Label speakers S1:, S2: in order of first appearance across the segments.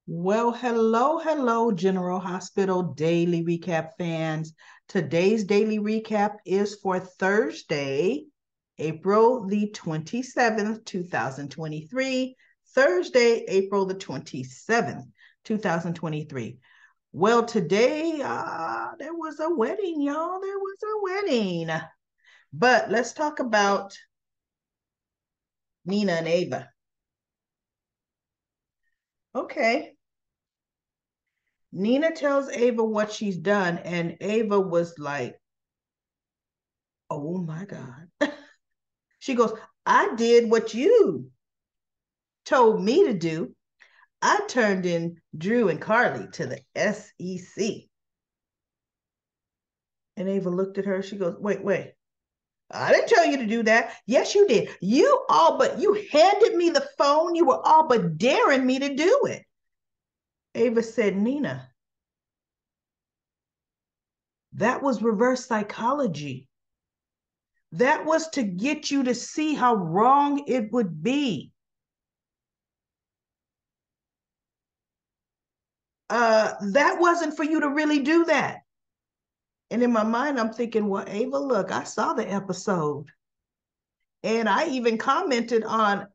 S1: Well, hello, General Hospital Daily Recap fans. Today's daily recap is for Thursday, April the 27th, 2023. Thursday, April the 27th, 2023. Well, today there was a wedding, y'all. There was a wedding. But let's talk about Nina and Ava. Okay. Nina tells Ava what she's done, and Ava was like, oh my God. She goes, I did what you told me to do. I turned in Drew and Carly to the SEC. And Ava looked at her. She goes, wait. I didn't tell you to do that. Yes, you did. You handed me the phone. You were all but daring me to do it. Ava said, Nina, that was reverse psychology. That was to get you to see how wrong it would be. That wasn't for you to really do that. And in my mind, I'm thinking, well, Ava, look, I saw the episode. And I even commented on,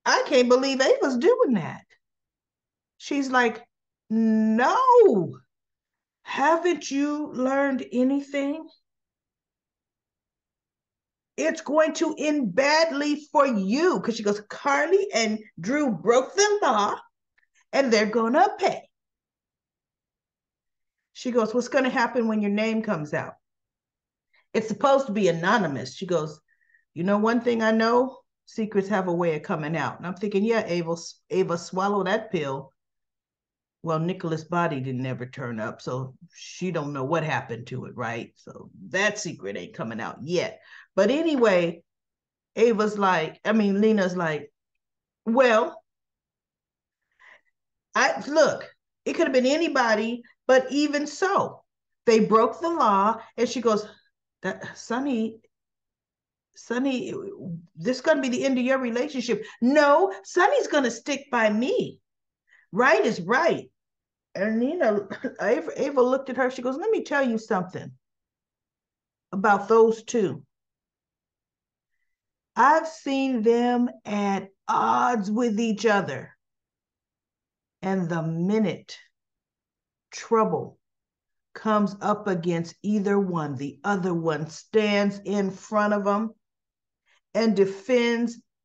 S1: I can't believe Ava's doing that. She's like, no, haven't you learned anything? It's going to end badly for you. Because she goes, Carly and Drew broke the law and they're going to pay. She goes, what's going to happen when your name comes out? It's supposed to be anonymous. She goes, you know, one thing I know, secrets have a way of coming out. And I'm thinking, yeah, Ava swallowed that pill. Well, Nicholas' body didn't ever turn up, so she don't know what happened to it, right? So that secret ain't coming out yet. But anyway, Lena's like, well, look, it could have been anybody, but even so, they broke the law. And she goes, that Sonny, this is going to be the end of your relationship. No, Sonny's going to stick by me. Right is right. And Ava looked at her. She goes, let me tell you something about those two. I've seen them at odds with each other. And the minute trouble comes up against either one, the other one stands in front of them and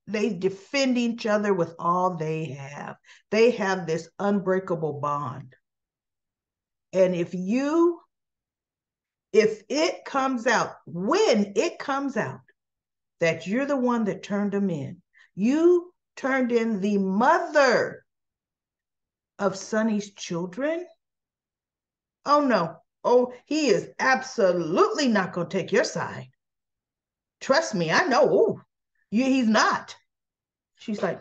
S1: they defend each other with all they have. They have this unbreakable bond. And if it comes out, when it comes out that you're the one that turned them in, you turned in the mother of Sonny's children. Oh no. Oh, he is absolutely not going to take your side. Trust me, I know. Ooh, he's not. She's like,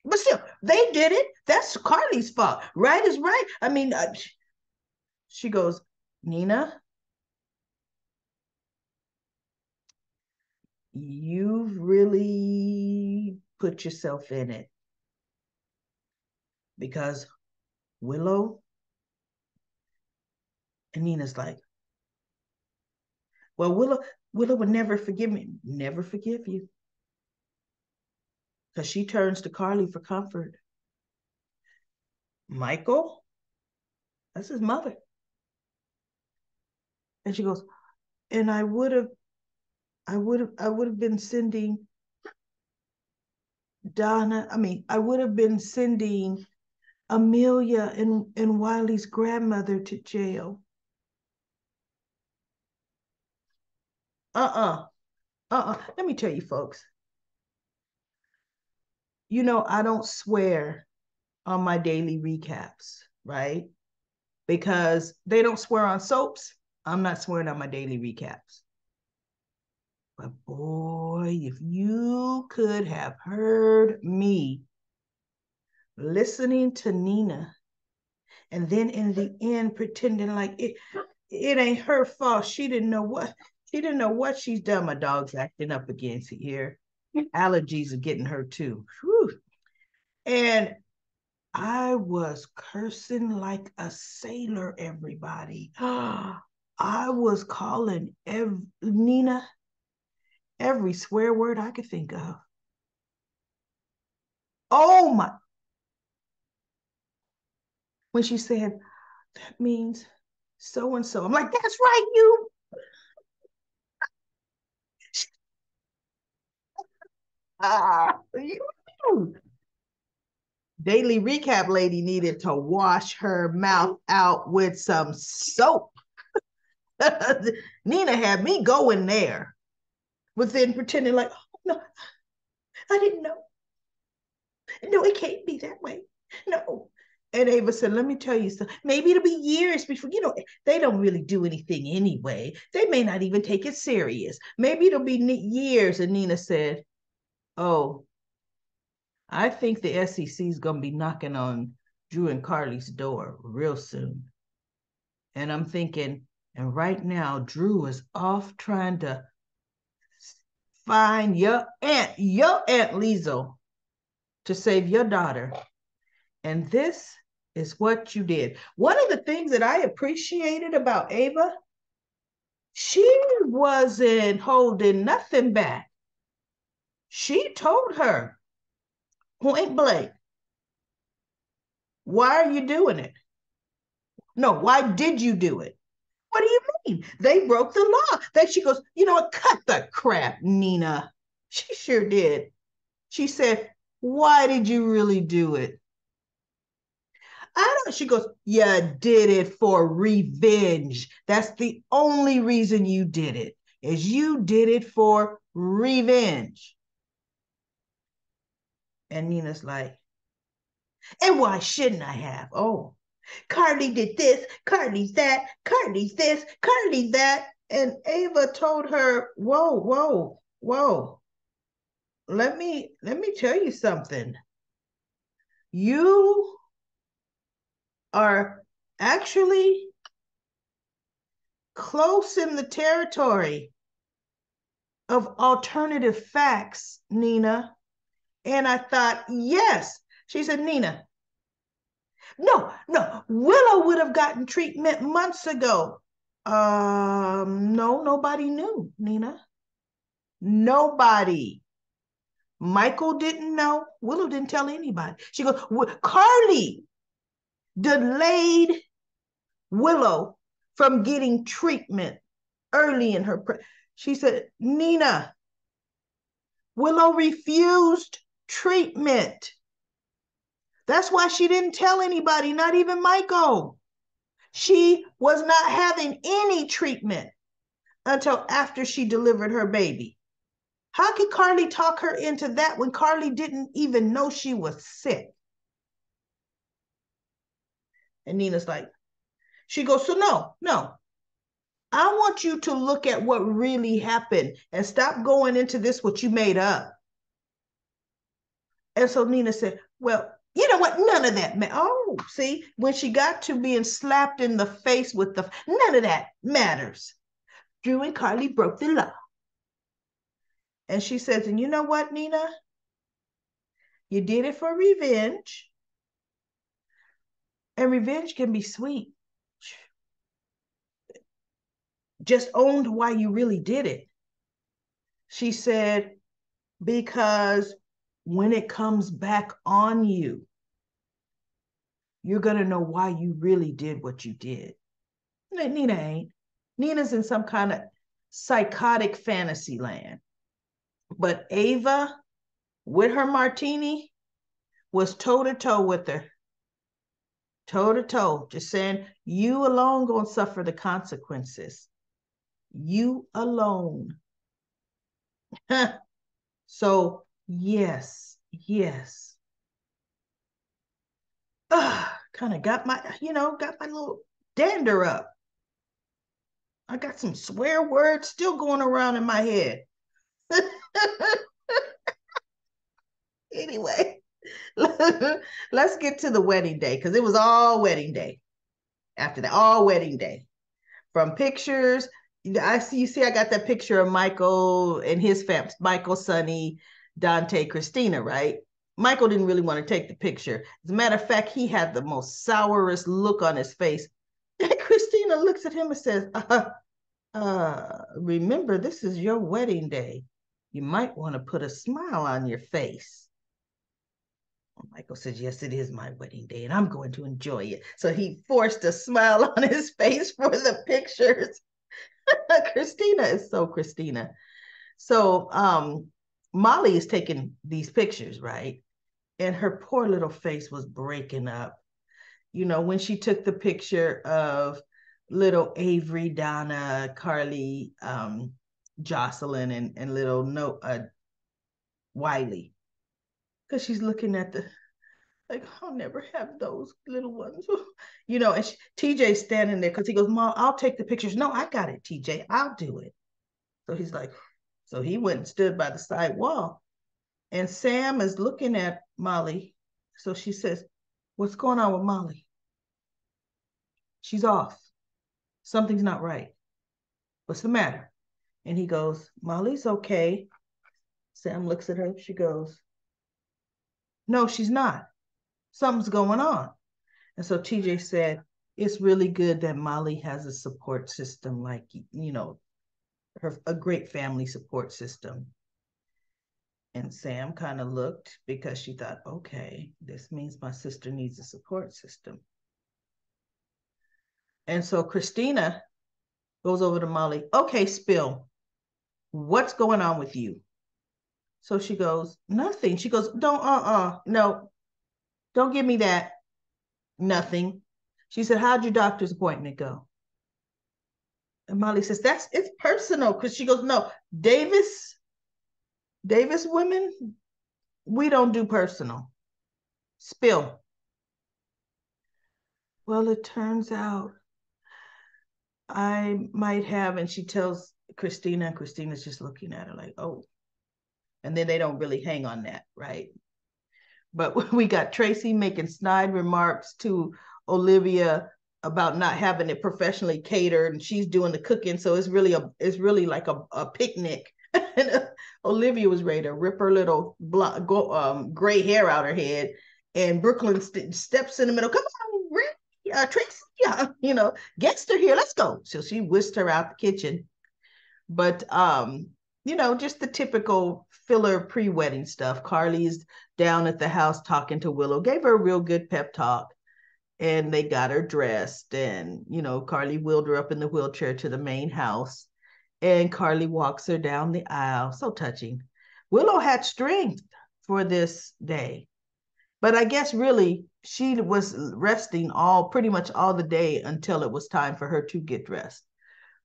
S1: but still, they did it. That's Carly's fault. Right is right. She goes, Nina, you've really put yourself in it because Willow, and Nina's like, well, Willow would never forgive me. Never forgive you. Because she turns to Carly for comfort. Michael, that's his mother. And she goes, and I would have been sending I would have been sending Amelia and Wiley's grandmother to jail. Let me tell you, folks. You know, I don't swear on my daily recaps, right? Because they don't swear on soaps. I'm not swearing on my daily recaps. But boy, if you could have heard me listening to Nina and then in the end pretending like it ain't her fault. She didn't know what she's done. My dog's acting up again here. Allergies are getting her too. Whew. And I was cursing like a sailor, everybody. I was calling Nina every swear word I could think of. Oh my. When she said, that means so and so. I'm like, that's right, you. You. Daily recap lady needed to wash her mouth out with some soap. Nina had me going there, but then pretending like, oh, no, I didn't know. No, it can't be that way. No. And Ava said, let me tell you something. Maybe it'll be years before, they don't really do anything anyway. They may not even take it serious. Maybe it'll be years. And Nina said, oh, I think the SEC is going to be knocking on Drew and Carly's door real soon. And I'm thinking, and right now, Drew is off trying to find your Aunt Liesel, to save your daughter. And this is what you did. One of the things that I appreciated about Ava, she wasn't holding nothing back. She told her point blank, why are you doing it? No, why did you do it? What do you mean? They broke the law. Then she goes, you know what? Cut the crap, Nina. She sure did. She said, why did you really do it? I don't. She goes, you did it for revenge. That's the only reason you did it, is you did it for revenge. And Nina's like, and why shouldn't I have? Oh, Carly did this, Carly's that, Carly's this, Carly that. And Ava told her, whoa, whoa, whoa. Let me tell you something. You are actually close in the territory of alternative facts, Nina. And I thought, yes. She said, Nina, no, Willow would have gotten treatment months ago. No, nobody knew, Nina. Nobody. Michael didn't know. Willow didn't tell anybody. She goes, Carly delayed Willow from getting treatment early in her. She said, Nina, Willow refused treatment. That's why she didn't tell anybody, not even Michael. She was not having any treatment until after she delivered her baby. How could Carly talk her into that when Carly didn't even know she was sick? And Nina's like, she goes, so no. I want you to look at what really happened and stop going into this, what you made up. And so Nina said, well, you know what? None of that. Oh, see, when she got to being slapped in the face with none of that matters. Drew and Carly broke the law. And she says, and you know what, Nina? You did it for revenge. And revenge can be sweet. Just owned why you really did it. She said, because when it comes back on you, you're going to know why you really did what you did. Nina ain't. Nina's in some kind of psychotic fantasy land. But Ava, with her martini, was toe to toe with her. Toe to toe, just saying, you alone gonna suffer the consequences. You alone. So, yes. Kind of got my little dander up. I got some swear words still going around in my head. Anyway, let's get to the wedding day, because it was all wedding day. After that, all wedding day. From pictures, I got that picture of Michael and his family, Michael, Sonny, Dante, Christina, right? Michael didn't really want to take the picture. As a matter of fact, he had the most sourest look on his face. And Christina looks at him and says, remember, this is your wedding day. You might want to put a smile on your face. Michael says, yes, it is my wedding day, and I'm going to enjoy it. So he forced a smile on his face for the pictures. Christina is so Christina. So Molly is taking these pictures, right? And her poor little face was breaking up. You know, when she took the picture of little Avery, Donna, Carly, Jocelyn, and little Wiley. Because she's looking at the, like, I'll never have those little ones. You know, and TJ's standing there because he goes, Mom, I'll take the pictures. No, I got it, TJ. I'll do it. So he's like, so he went and stood by the side wall. And Sam is looking at Molly. So she says, what's going on with Molly? She's off. Something's not right. What's the matter? And he goes, Molly's okay. Sam looks at her. She goes, no, she's not. Something's going on. And so TJ said, it's really good that Molly has a support system, like, you know, a great family support system. And Sam kind of looked because she thought, okay, this means my sister needs a support system. And so Christina goes over to Molly. Okay, Spill, what's going on with you? So she goes, nothing. She goes, no, don't give me that. Nothing. She said, how'd your doctor's appointment go? And Molly says, it's personal. Because she goes, no, Davis women, we don't do personal. Spill. Well, it turns out I might have, and she tells Christina, and Christina's just looking at her like, oh. And then they don't really hang on that, right? But we got Tracy making snide remarks to Olivia about not having it professionally catered, and she's doing the cooking, so it's really like a picnic. And Olivia was ready to rip her little gray hair out her head, and Brooklyn steps in the middle. Come on, Tracy, you know, guests are here. Let's go. So she whisked her out the kitchen. But you know, just the typical filler pre-wedding stuff. Carly's down at the house talking to Willow, gave her a real good pep talk, and they got her dressed. And, you know, Carly wheeled her up in the wheelchair to the main house, and Carly walks her down the aisle. So touching. Willow had strength for this day, but I guess really she was resting pretty much all the day until it was time for her to get dressed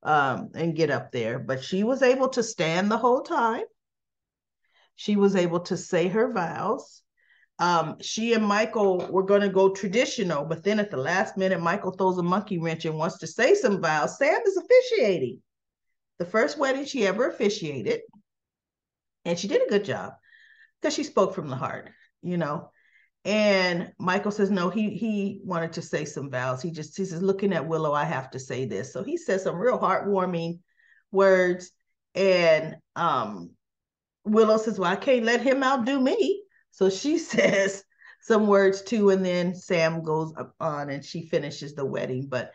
S1: and get up there. But she was able to stand the whole time. She was able to say her vows. She and Michael were going to go traditional, but then at the last minute, Michael throws a monkey wrench and wants to say some vows. Sam is officiating. The first wedding she ever officiated. And she did a good job because she spoke from the heart, you know. And Michael says, no, he wanted to say some vows. He says, looking at Willow, I have to say this. So he says some real heartwarming words. And Willow says, well, I can't let him outdo me. So she says some words too. And then Sam goes on and she finishes the wedding. But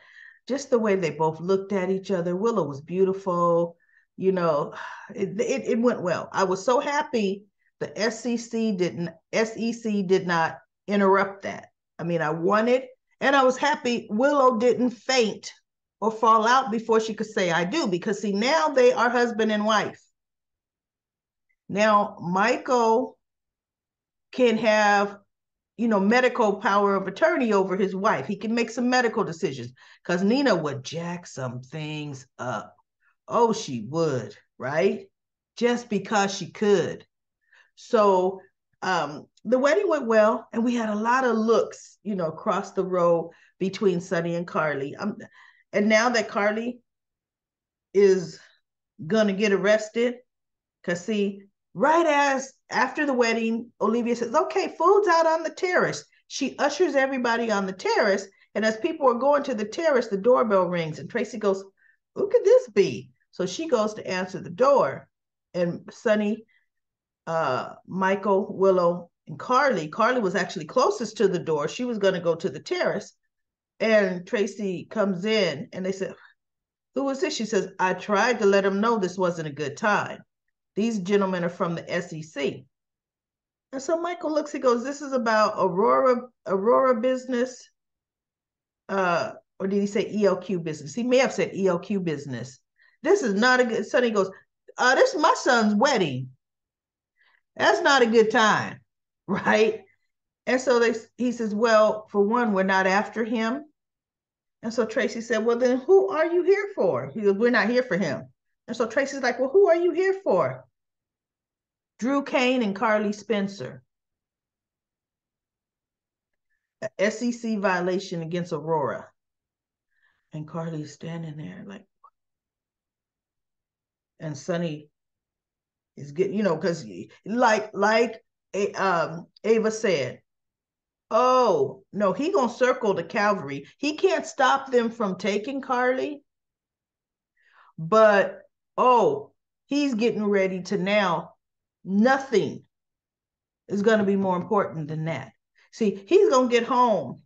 S1: just the way they both looked at each other, Willow was beautiful. You know, it went well. I was so happy the SEC did not interrupt that. I mean, I wanted, and I was happy Willow didn't faint or fall out before she could say I do, because see, now they are husband and wife. Now Michael can have, you know, medical power of attorney over his wife. He can make some medical decisions, because Nina would jack some things up. Oh, she would, right? Just because she could. So the wedding went well, and we had a lot of looks, you know, across the row between Sonny and Carly. And now that Carly is gonna get arrested, because see, right as after the wedding, Olivia says, okay, food's out on the terrace. She ushers everybody on the terrace, and as people are going to the terrace, the doorbell rings, and Tracy goes, who could this be? So she goes to answer the door, and Sonny, Michael, Willow, And Carly was actually closest to the door. She was going to go to the terrace. And Tracy comes in and they said, who is this? She says, I tried to let them know this wasn't a good time. These gentlemen are from the SEC. And so Michael looks, he goes, this is about Aurora business. Or did he say ELQ business? He may have said ELQ business. This is not a good, Sonny goes, this is my son's wedding. That's not a good time, right? And so he says, well, for one, we're not after him. And so Tracy said, well, then who are you here for? He goes, we're not here for him. And so Tracy's like, well, who are you here for? Drew Kane and Carly Spencer. A SEC violation against Aurora. And Carly's standing there like, and Sonny is getting, because like Ava said, oh, no, he gonna circle the cavalry. He can't stop them from taking Carly, but, oh, he's getting ready to now, nothing is gonna be more important than that. See, he's gonna get home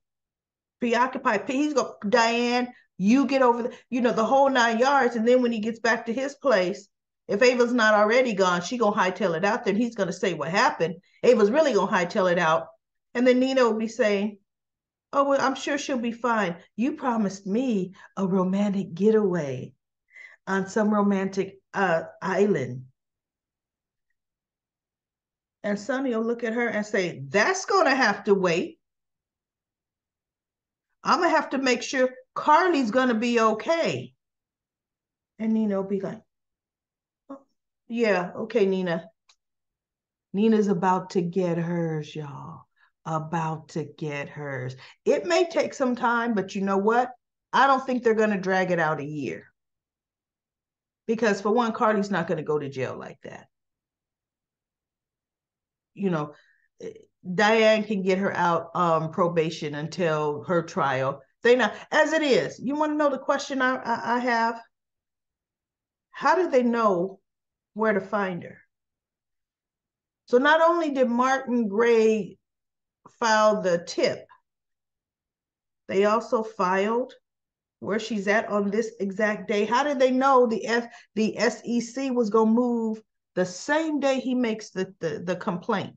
S1: preoccupied. He's gonna, Diane, you get over the whole 9 yards, and then when he gets back to his place, if Ava's not already gone, she gonna hightail it out there, and he's gonna say what happened. Ava's really gonna hightail it out. And then Nina will be saying, oh, well, I'm sure she'll be fine. You promised me a romantic getaway on some romantic island. And Sonny will look at her and say, that's going to have to wait. I'm going to have to make sure Carly's going to be okay. And Nina will be like, oh, yeah, okay, Nina. Nina's about to get hers, y'all. About to get hers. It may take some time, but you know what? I don't think they're going to drag it out a year. Because for one, Carly's not going to go to jail like that. Diane can get her out probation until her trial. They not, as it is. You want to know the question I have? How do they know where to find her? So not only did Martin Gray file the tip, they also filed where she's at on this exact day. How did they know the SEC was going to move the same day he makes the complaint?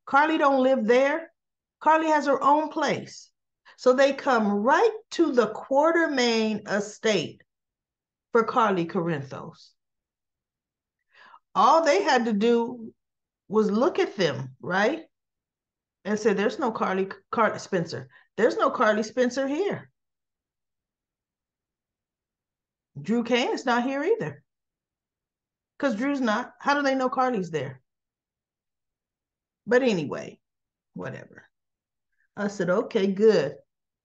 S1: Carly don't live there. Carly has her own place. So they come right to the Quartermain estate for Carly Corinthos. All they had to do was look at them, right? And say, there's no Carly Spencer. There's no Carly Spencer here. Drew Kane is not here either. Because Drew's not. How do they know Carly's there? But anyway, whatever. I said, okay, good.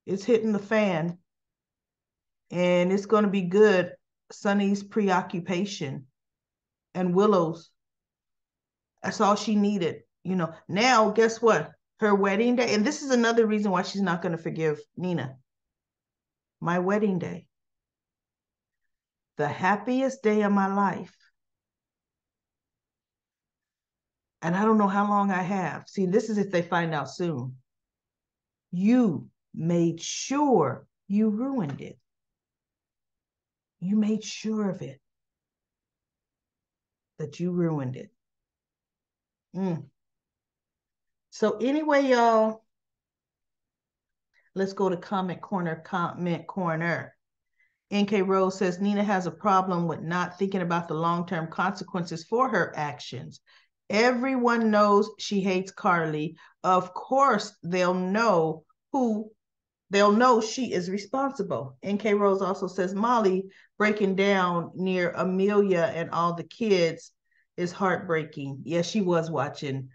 S1: It's hitting the fan. And it's going to be good. Sonny's preoccupation and Willow's. That's all she needed. Now, guess what? Her wedding day. And this is another reason why she's not going to forgive Nina. My wedding day. The happiest day of my life. And I don't know how long I have. See, this is if they find out soon. You made sure you ruined it. You made sure of it. That you ruined it. So anyway, y'all, let's go to comment corner. NK Rose says, Nina has a problem with not thinking about the long-term consequences for her actions. Everyone knows she hates Carly. Of course, they'll know she is responsible. NK Rose also says, Molly breaking down near Amelia and all the kids is heartbreaking. Yeah, she was watching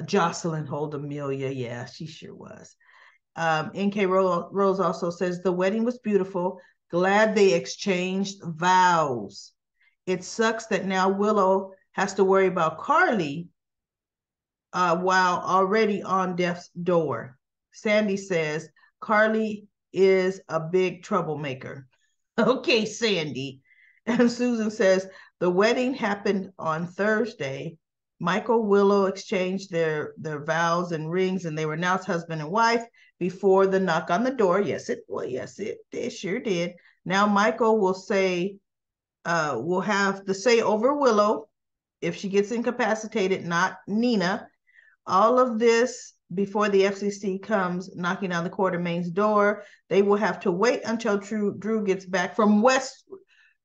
S1: Jocelyn hold Amelia. Yeah, she sure was. NK Rose also says, the wedding was beautiful. Glad they exchanged vows. It sucks that now Willow has to worry about Carly while already on death's door. Sandy says, Carly is a big troublemaker. Okay, Sandy. And Susan says, the wedding happened on Thursday. Michael Willow exchanged their vows and rings, and they were announced husband and wife before the knock on the door. Yes, it sure did. Now Michael will say, will have the say over Willow if she gets incapacitated, not Nina. All of this before the FCC comes knocking on the Quartermain's door. They will have to wait until Drew gets back from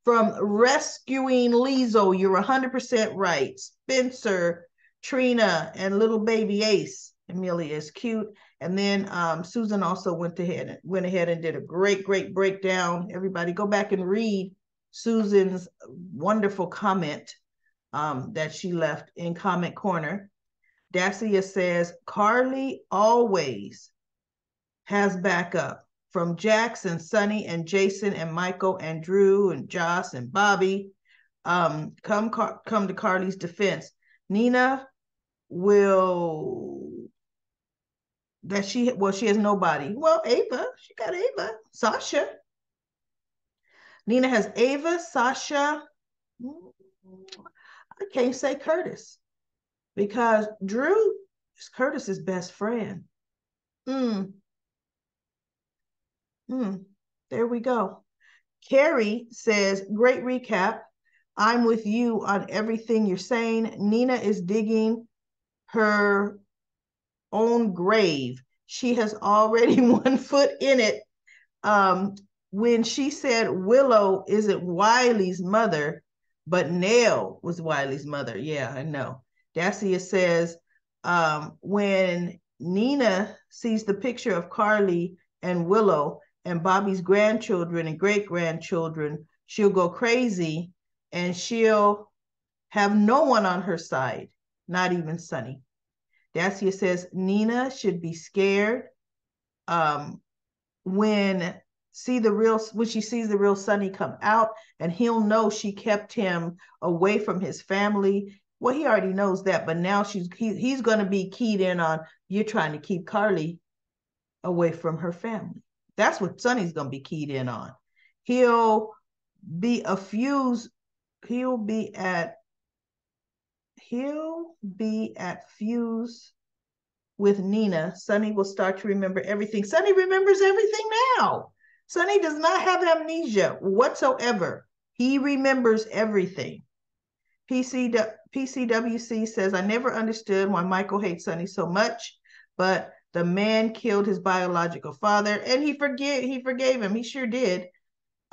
S1: rescuing Lizzo. You're 100% right. Spencer, Trina, and little baby Ace. Amelia is cute. And then Susan also went ahead and did a great breakdown. Everybody go back and read Susan's wonderful comment that she left in Comment Corner. Dacia says, Carly always has backup from Jackson, Sonny, and Jason, and Michael, and Drew, and Joss, and Bobby. Come to Carly's defense. Nina will, she has nobody. Well, Ava, she got Ava. Sasha. Nina has Ava, Sasha. I can't say Curtis, because Drew is Curtis's best friend. There we go. Carrie says, great recap. I'm with you on everything you're saying. Nina is digging her own grave. She has already 1 foot in it. When she said Willow isn't Wiley's mother, but Nell was Wiley's mother. Yeah, I know. Dacia says, when Nina sees the picture of Carly and Willow and Bobby's grandchildren and great-grandchildren, she'll go crazy and she'll have no one on her side, not even Sonny. Dacia says Nina should be scared when she sees the real Sonny come out, and he'll know she kept him away from his family. Well, he already knows that, but now he's going to be keyed in on, you're trying to keep Carly away from her family. That's what Sonny's going to be keyed in on. He'll be at fuse with Nina. Sonny will start to remember everything. Sonny remembers everything now. Sonny does not have amnesia whatsoever. He remembers everything. PCWC says, I never understood why Michael hates Sonny so much, but the man killed his biological father, and he forgave him. He sure did.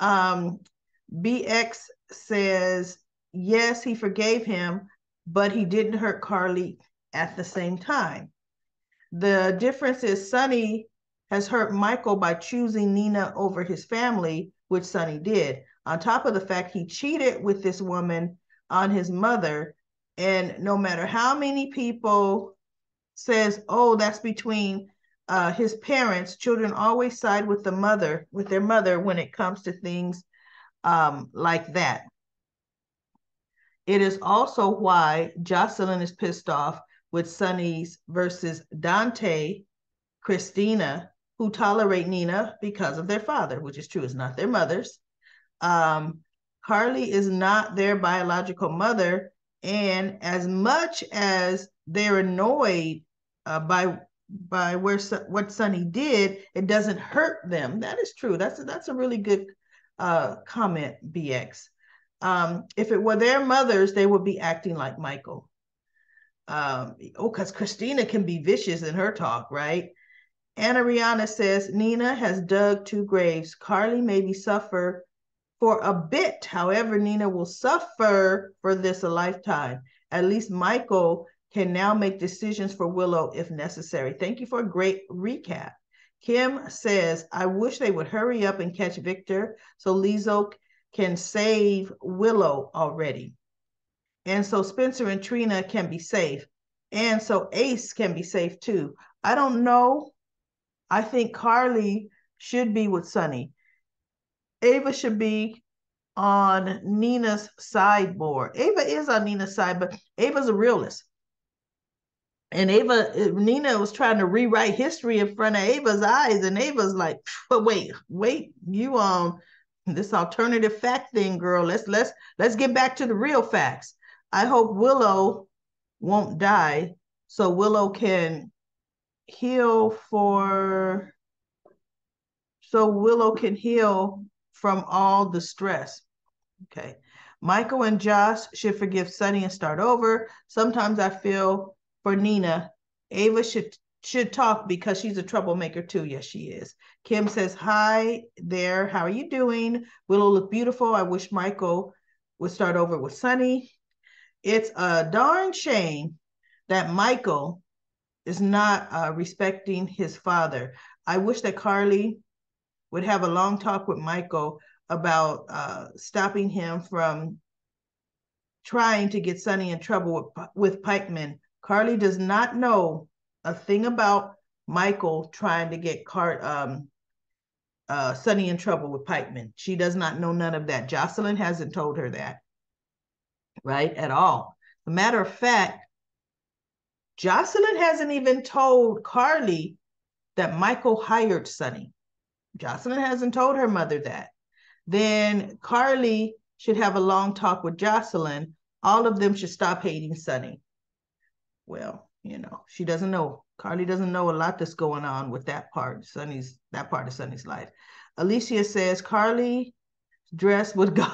S1: BX says, yes, he forgave him, but he didn't hurt Carly at the same time. The difference is Sonny has hurt Michael by choosing Nina over his family, which Sonny did. On top of the fact he cheated with this woman on his mother, and no matter how many people says, oh, that's between his parents, children always side with their mother when it comes to things like that. It is also why Jocelyn is pissed off with Sonny's versus Dante, Christina, who tolerate Nina because of their father, which is true. It's not their mothers. Carly is not their biological mother, and as much as they're annoyed by what Sonny did, it doesn't hurt them. That is true. That's a really good comment, BX. If it were their mothers, they would be acting like Michael. Because Christina can be vicious in her talk, right? Anna Rihanna says, Nina has dug 2 graves. Carly maybe suffer for a bit. However, Nina will suffer for this a lifetime. At least Michael can now make decisions for Willow if necessary. Thank you for a great recap. Kim says, I wish they would hurry up and catch Victor so Lizzo can save Willow already. And so Spencer and Trina can be safe. And so Ace can be safe too. I don't know. I think Carly should be with Sonny. Ava should be on Nina's sideboard. Ava is on Nina's side, but Ava's a realist. And Nina was trying to rewrite history in front of Ava's eyes, and Ava's like, wait, you on this alternative fact thing, girl. Let's get back to the real facts. I hope Willow won't die, so Willow can heal for so Willow can heal from all the stress. Okay. Michael and Josh should forgive Sunny and start over. Sometimes I feel for Nina. Ava should talk because she's a troublemaker too. Yes, she is. Kim says, hi there. How are you doing? Willow look beautiful. I wish Michael would start over with Sunny. It's a darn shame that Michael is not respecting his father. I wish that Carly would have a long talk with Michael about stopping him from trying to get Sunny in trouble with pikemen. Carly does not know a thing about Michael trying to get Sunny in trouble with pikemen. She does not know none of that. Jocelyn hasn't told her that, right, at all. As a matter of fact, Jocelyn hasn't even told Carly that Michael hired Sunny. Jocelyn hasn't told her mother that. Then Carly should have a long talk with Jocelyn. All of them should stop hating Sunny. Well, she doesn't know. Carly doesn't know a lot that's going on with that part of Sunny's life. Alicia says Carly's dress was god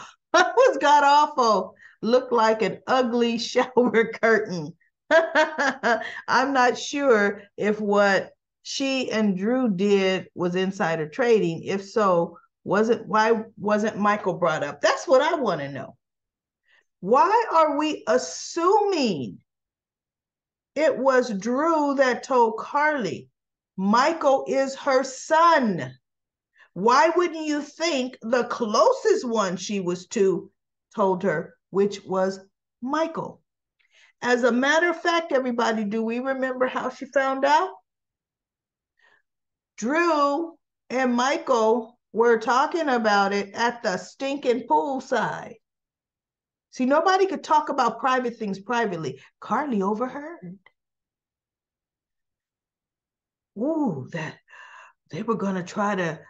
S1: awful. Looked like an ugly shower curtain. I'm not sure if what she and Drew did was insider trading. If so, why wasn't Michael brought up? That's what I want to know. Why are we assuming it was Drew that told Carly Michael is her son? Why wouldn't you think the closest one she was to told her, which was Michael? As a matter of fact, everybody, do we remember how she found out? Drew and Michael were talking about it at the stinking poolside. See, nobody could talk about private things privately. Carly overheard. Ooh, that they were going to try to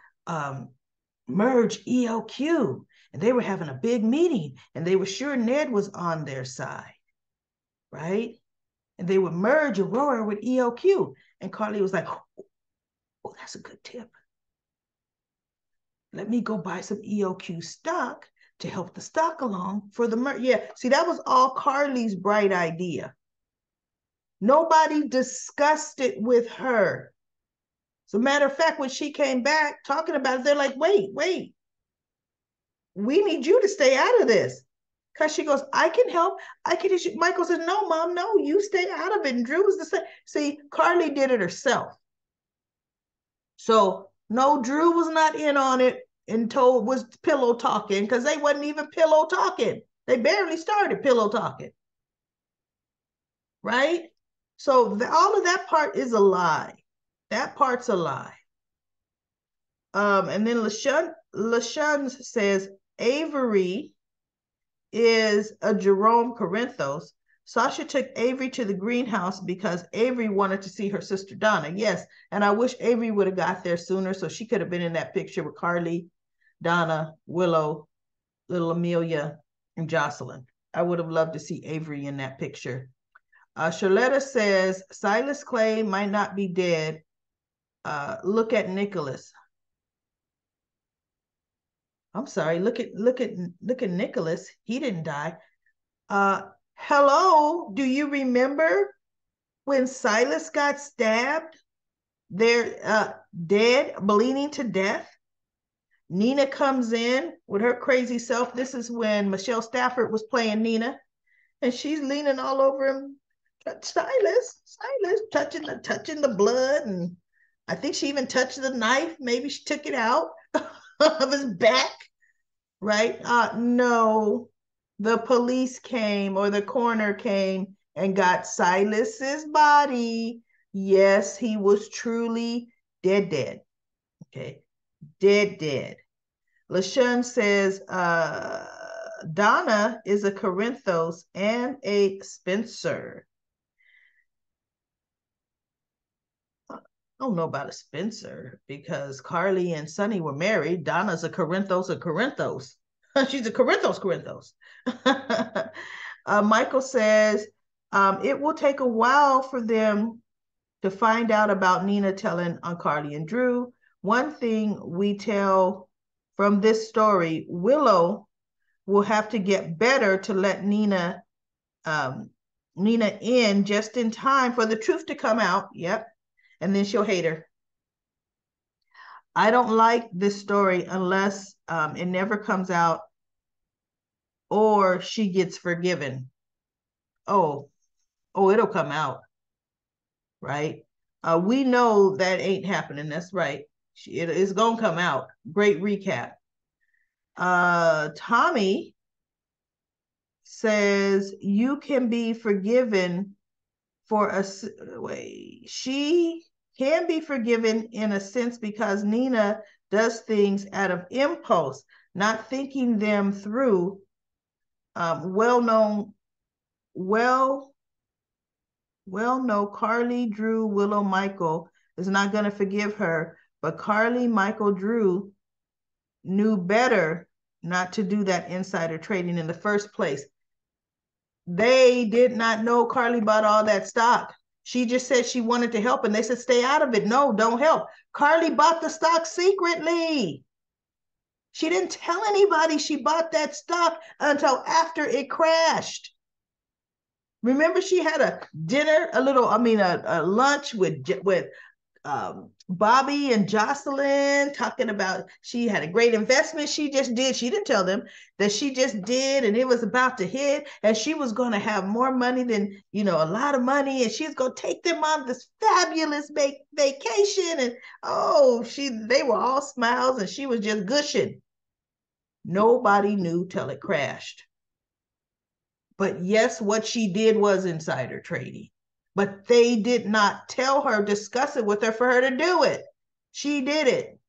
S1: merge ELQ, and they were having a big meeting, and they were sure Ned was on their side, right? And they would merge Aurora with ELQ. And Carly was like, oh, that's a good tip. Let me go buy some ELQ stock to help the stock along for the merge. Yeah, see, that was all Carly's bright idea. Nobody discussed it with her. As a matter of fact, when she came back talking about it, they're like, wait, we need you to stay out of this. Because she goes, I can help. I can issue. Michael says, no, Mom, no, you stay out of it. And Drew was the same. See, Carly did it herself. So no, Drew was not in on it and was pillow talking, because they wasn't even pillow talking. They barely started pillow talking. Right? So all of that part is a lie. That part's a lie. And then LaShun says Avery is a Jerome Corinthos. Sasha took Avery to the greenhouse because Avery wanted to see her sister Donna. Yes, and I wish Avery would have got there sooner so she could have been in that picture with Carly, Donna, Willow, little Amelia, and Jocelyn. I would have loved to see Avery in that picture. Charlotta says Silas Clay might not be dead. Look at Nicholas. I'm sorry. Look at Nicholas. He didn't die. Hello. Do you remember when Silas got stabbed? They're dead, bleeding to death. Nina comes in with her crazy self. This is when Michelle Stafford was playing Nina, and she's leaning all over him. Silas, touching the blood, and I think she even touched the knife. Maybe she took it out of his back, right? No, the police came, or the coroner came and got Silas's body. Yes, he was truly dead. Okay, dead. LaShun says Donna is a Corinthos and a Spencer. I don't know about a Spencer because Carly and Sonny were married. Donna's a Corinthos. She's a Corinthos. Michael says It will take a while for them to find out about Nina telling on Carly and Drew. One thing we tell from this story, Willow will have to get better to let Nina in just in time for the truth to come out. Yep. And then she'll hate her. I don't like this story unless it never comes out or she gets forgiven. Oh, it'll come out, right? We know that ain't happening. That's right. It's gonna come out. Great recap. Tommy says you can be forgiven for a way. She can be forgiven in a sense because Nina does things out of impulse, not thinking them through. Well-known Carly, Drew, Willow, Michael is not going to forgive her, but Carly, Michael, Drew knew better not to do that insider trading in the first place. They did not know Carly bought all that stock. She just said she wanted to help, and they said, stay out of it. No, don't help. Carly bought the stock secretly. She didn't tell anybody she bought that stock until after it crashed. Remember, she had a dinner, a lunch with Bobby and Jocelyn, talking about she had a great investment she just did. She didn't tell them that she just did, and it was about to hit, and she was going to have more money than, a lot of money, and she's going to take them on this fabulous vacation. And they were all smiles, and she was just gushing. Nobody knew till it crashed. But yes, what she did was insider trading. But they did not tell her, discuss it with her for her to do it. She did it.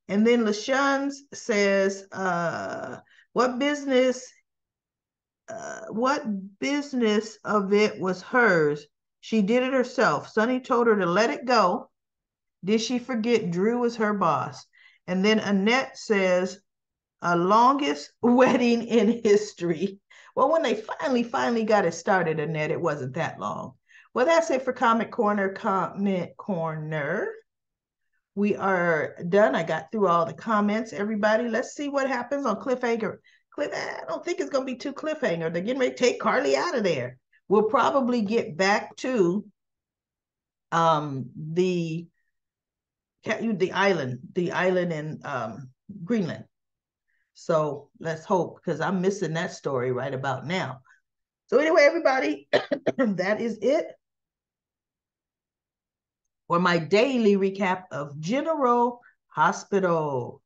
S1: And then LaShawn says, what business of it was hers? She did it herself. Sonny told her to let it go. Did she forget Drew was her boss? And then Annette says, longest wedding in history. Well, when they finally got it started, Annette, it wasn't that long. Well, that's it for Comment Corner. We are done. I got through all the comments. Everybody, let's see what happens on Cliffhanger. I don't think it's going to be too cliffhanger. They're getting ready to take Carly out of there. We'll probably get back to the island in Greenland. So let's hope, because I'm missing that story right about now. So anyway, everybody, that is it for my daily recap of General Hospital.